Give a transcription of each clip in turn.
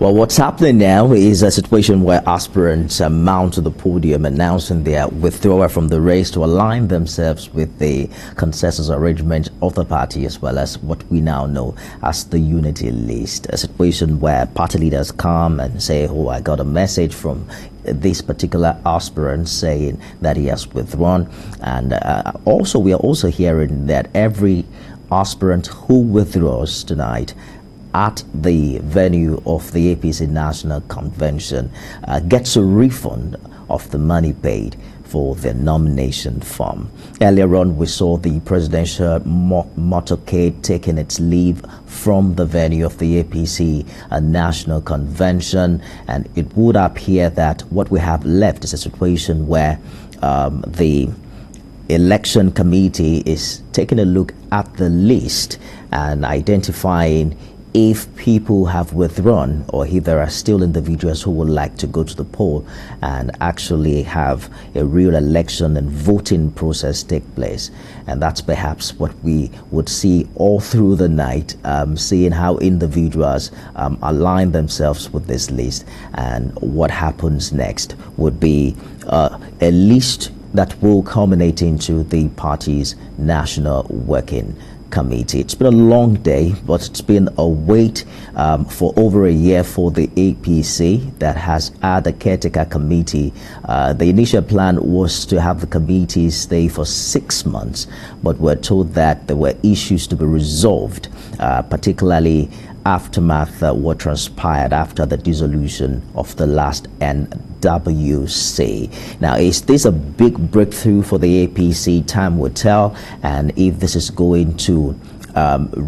Well, what's happening now is a situation where aspirants mount to the podium announcing their withdrawal from the race to align themselves with the consensus arrangement of the party, as well as what we now know as the unity list. A situation where party leaders come and say, oh, I got a message from this particular aspirant saying that he has withdrawn. And also, we are also hearing that every aspirant who withdraws tonight at the venue of the APC National Convention gets a refund of the money paid for their nomination form. Earlier on, we saw the presidential motorcade taking its leave from the venue of the APC National Convention, and it would appear that what we have left is a situation where the election committee is taking a look at the list and identifying if people have withdrawn or if there are still individuals who would like to go to the poll and actually have a real election and voting process take place. And that's perhaps what we would see all through the night, seeing how individuals align themselves with this list. And what happens next would be a list that will culminate into the party's national working committee. It's been a long day, but it's been a wait for over a year for the APC that has had a caretaker committee. The initial plan was to have the committee stay for 6 months, but we're told that there were issues to be resolved, particularly aftermath what transpired after the dissolution of the last NWC. Now, is this a big breakthrough for the APC? Time will tell, and if this is going to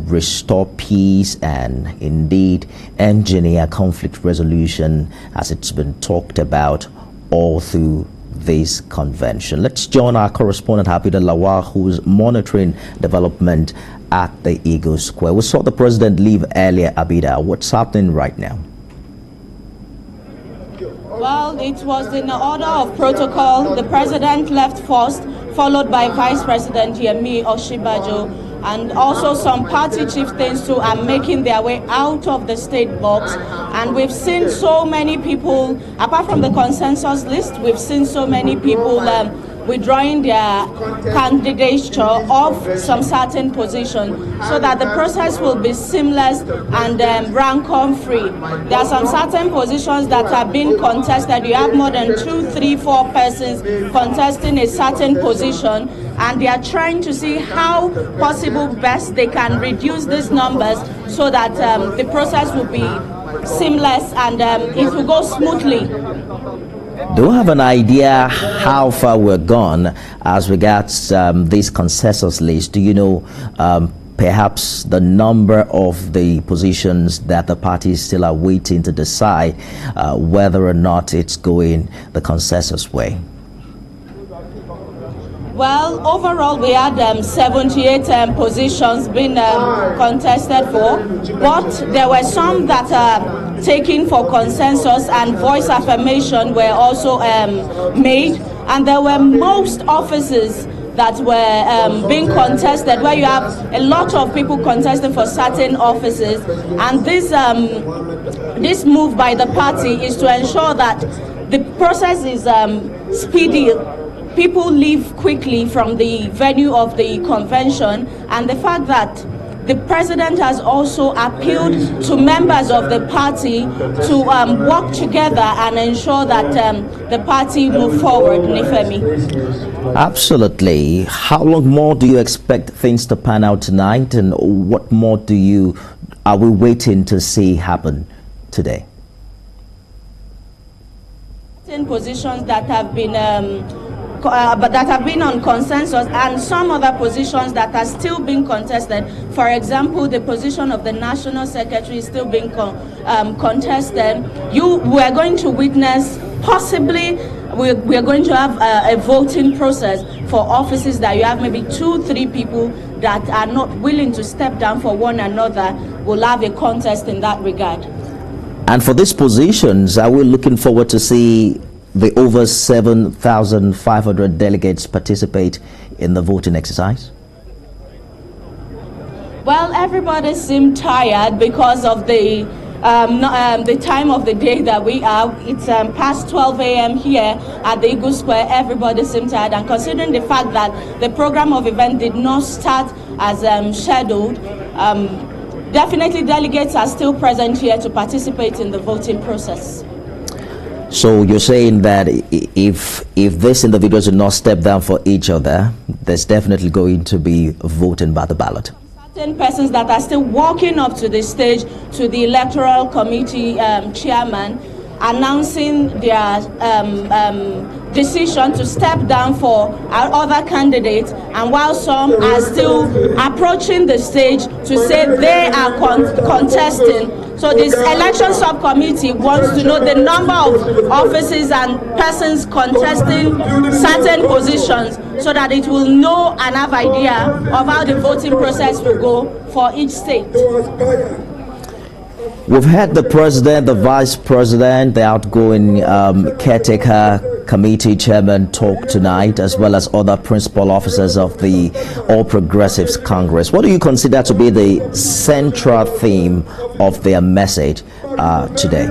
restore peace and indeed engineer conflict resolution as it's been talked about all through this convention. Let's join our correspondent Habidah Lawal, who's monitoring development at the Eagle Square. We saw the president leave earlier. Habidah, what's happening right now? Well, it was in order of protocol. The president left first, followed by Vice President Yemi Oshibajo, and also some party chieftains too are making their way out of the state box. And we've seen so many people, apart from the consensus list, we've seen so many people withdrawing their candidature of some certain position so that the process will be seamless and rancor free. There are some certain positions that have been contested. You have more than 2, 3, 4 persons contesting a certain position, and they are trying to see how possible best they can reduce these numbers so that the process will be seamless and it will go smoothly. Do you have an idea how far we're gone as regards this consensus list? Do you know perhaps the number of the positions that the parties still are waiting to decide whether or not it's going the consensus way? Well, overall, we had 78 positions being contested for, but there were some that are taken for consensus, and voice affirmation were also made, and there were most offices that were being contested, where you have a lot of people contesting for certain offices. And this move by the party is to ensure that the process is speedy. People leave quickly from the venue of the convention, and the fact that the president has also appealed to members of the party to work together and ensure that the party move forward. Nifemi. Absolutely. How long more do you expect things to pan out tonight, and what more are we waiting to see happen today? In positions that have been but that have been on consensus, and some other positions that are still being contested. For example, the position of the national secretary is still being contested. We are going to witness, possibly, we are going to have a voting process for offices that you have maybe 2, 3 people that are not willing to step down for one another. We'll have a contest in that regard. And for these positions, are we looking forward to see the over 7,500 delegates participate in the voting exercise? Well, everybody seemed tired because of the the time of the day that we are. It's past 12 a.m. here at the Eagle Square. Everybody seems tired, and considering the fact that the program of event did not start as scheduled, definitely delegates are still present here to participate in the voting process. So you're saying that if these individuals do not step down for each other, there's definitely going to be voting by the ballot? Certain persons that are still walking up to the stage to the electoral committee chairman, announcing their decision to step down for our other candidates, and while some are still approaching the stage to say they are contesting. So this election subcommittee wants to know the number of offices and persons contesting certain positions, so that it will know and have idea of how the voting process will go for each state. We've had the president, the vice president, the outgoing caretaker committee chairman talk tonight, as well as other principal officers of the All Progressives Congress. What do you consider to be the central theme of their message today?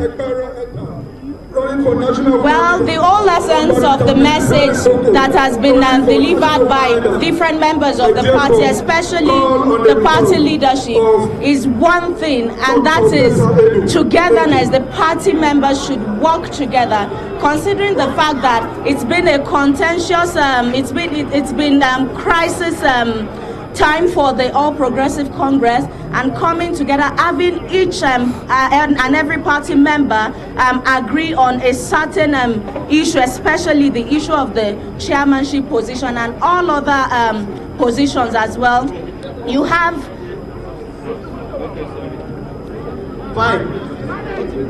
Well, the whole essence of the message that has been delivered by different members of the party, especially the party leadership, is one thing, and that is togetherness. The party members should work together, considering the fact that it's been a contentious, it's been crisis time for the All Progressive Congress, and coming together, having each and every party member agree on a certain issue, especially the issue of the chairmanship position and all other positions as well. You have fight.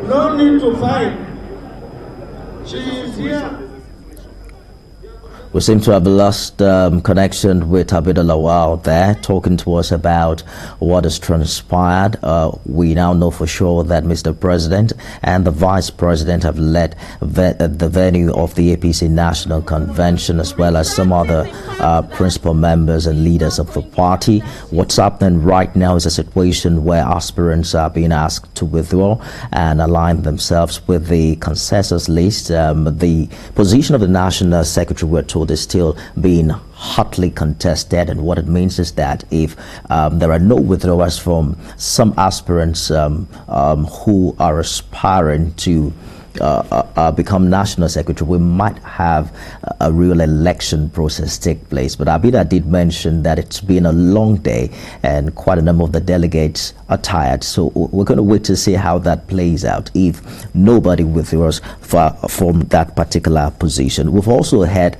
No need to fight. She is here. We seem to have lost connection with Habidah Lawal there, talking to us about what has transpired. We now know for sure that Mr. President and the Vice President have led the venue of the APC National Convention, as well as some other principal members and leaders of the party. What's happening right now is a situation where aspirants are being asked to withdraw and align themselves with the consensus list. The position of the National Secretary, we're told, is still being hotly contested, and what it means is that if there are no withdrawals from some aspirants who are aspiring to become National Secretary, we might have a real election process take place. But Habidah did mention that it's been a long day and quite a number of the delegates are tired. So we're going to wait to see how that plays out if nobody withdraws from that particular position. We've also heard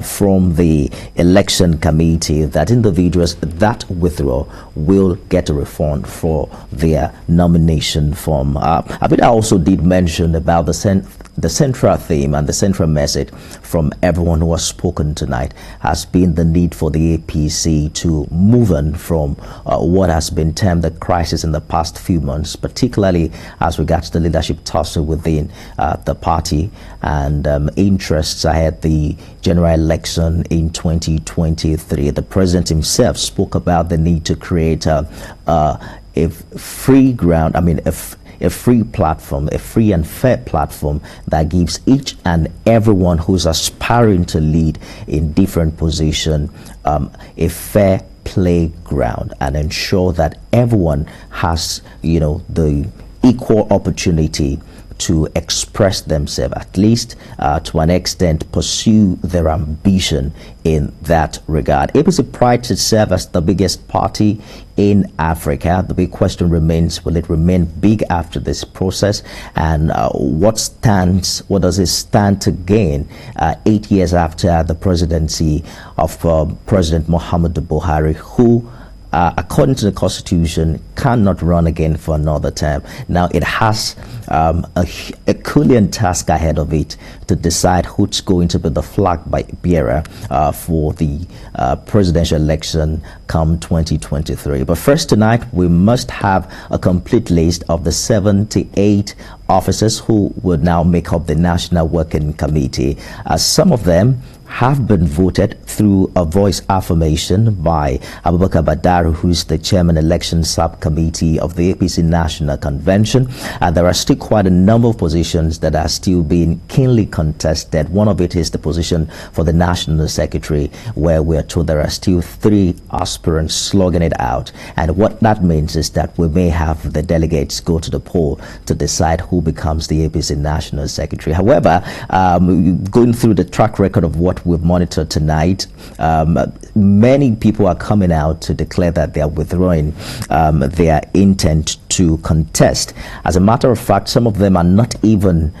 from the election committee that individuals that withdraw will get a refund for their nomination form. Habidah also did mention about the central theme and the central message from everyone who has spoken tonight has been the need for the APC to move on from what has been termed the crisis in the past few months, particularly as regards the leadership tussle within the party and interests ahead the general election in 2023. The president himself spoke about the need to create a free ground, a free platform, a free and fair platform that gives each and everyone who's aspiring to lead in different positions a fair playground, and ensure that everyone has, the equal opportunity to express themselves, at least to an extent, pursue their ambition in that regard. APC prides itself as the biggest party in Africa. The big question remains, will it remain big after this process? And what does it stand to gain 8 years after the presidency of President Muhammadu Buhari, who according to the Constitution, cannot run again for another term. Now it has a Herculean task ahead of it to decide who's going to be the flag bearer for the presidential election come 2023. But first tonight, we must have a complete list of the 78 officers who would now make up the National Working Committee. Some of them have been voted through a voice affirmation by Abubakar Badaru, who is the chairman election subcommittee of the APC National Convention. There are still quite a number of positions that are still being keenly contested. One of it is the position for the national secretary, where we are told there are still 3 aspirants slogging it out. And what that means is that we may have the delegates go to the poll to decide who becomes the APC national secretary. However, going through the track record of what we've monitored tonight, many people are coming out to declare that they are withdrawing their intent to contest. As a matter of fact, some of them are not even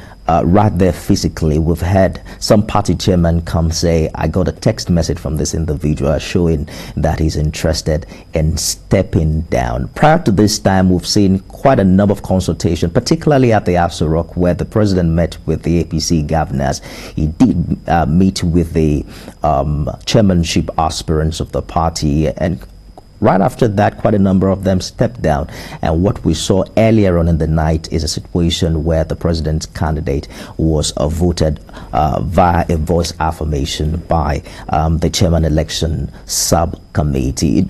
right there physically. We've had some party chairman come say, I got a text message from this individual showing that he's interested in stepping down. Prior to this time, we've seen quite a number of consultations, particularly at the Aso Rock, where the president met with the APC governors. He did meet with the chairmanship aspirants of the party, and right after that, quite a number of them stepped down. And what we saw earlier on in the night is a situation where the president's candidate was voted via a voice affirmation by the chairman election subcommittee.